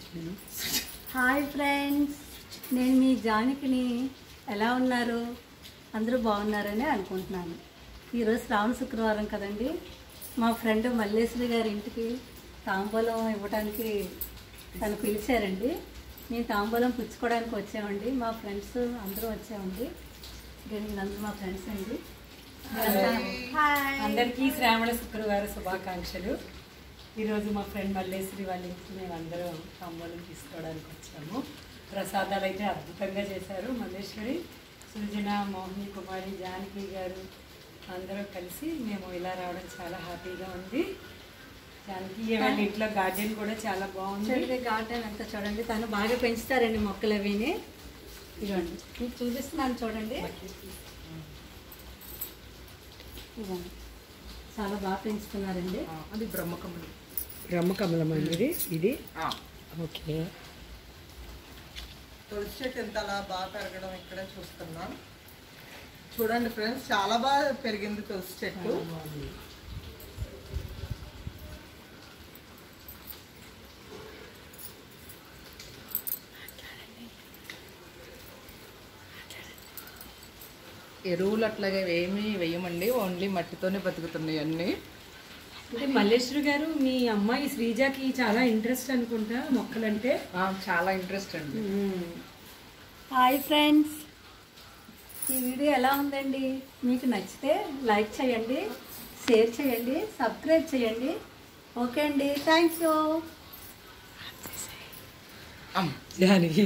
Hi friends, నేను మీ జానకిని. ఎలా ఉన్నారు? అందరూ బాగున్నారని అనుకుంటున్నాను. ఈరోజు శ్రావణ శుక్రవారం కదండి. మా ఫ్రెండ్ మల్లేశ్వరి గారి ఇంటికి తాంబూలం ఇవ్వడానికి తను పిలిచారండి. మేము తాంబూలం పుచ్చుకోవడానికి వచ్చామండి. మా ఫ్రెండ్స్ అందరూ వచ్చామండి. వీళ్ళందరూ మా ఫ్రెండ్స్ అండి. అందరికీ శ్రావణ శుక్రవార శుభాకాంక్షలు. ఈరోజు మా ఫ్రెండ్ మల్లేశ్వరి వాళ్ళ ఇంటికి మేము అందరం తాంబూలం తీసుకోవడానికి వచ్చాము. ప్రసాదాలు అయితే అద్భుతంగా చేశారు. మల్లేశ్వరి, సృజన, మోహిని కుమారి, జానకి గారు అందరూ కలిసి మేము ఇలా రావడం చాలా హ్యాపీగా ఉంది. జానకి వాళ్ళ ఇంట్లో గార్డెన్ కూడా చాలా బాగుంది. గార్డెన్ అంతా చూడండి. తను బాగా పెంచుతారండి మొక్కలు అవిని. ఇవ్వండి, మీకు చూపిస్తున్నాను చూడండి. ఇవ్వండి, చాలా బాగా పెంచుతున్నారండి. అది బ్రహ్మకమలం. బ్రహ్మకమలం అండి ఇది. ఓకే, తులసి చెట్టు ఎంత అలా బాగా పెరగడం ఇక్కడే చూస్తున్నాం. చూడండి ఫ్రెండ్స్, చాలా బాగా పెరిగింది తులసి చెట్టు. ఎరువులు అట్లాగే ఏమీ వేయమండి, ఓన్లీ మట్టితోనే బతుకుతున్నాయి అన్నీ. అంటే మల్లేశ్వరి గారు, మీ అమ్మాయి శ్రీజాకి చాలా ఇంట్రెస్ట్ అనుకుంటా మొక్కలంటే. చాలా ఇంట్రెస్ట్ అండి. హాయ్ ఫ్రెండ్స్, ఈ వీడియో ఎలా ఉందండి? మీకు నచ్చితే లైక్ చేయండి, షేర్ చేయండి, సబ్స్క్రైబ్ చేయండి. ఓకే అండి, థ్యాంక్ యూ. జానకి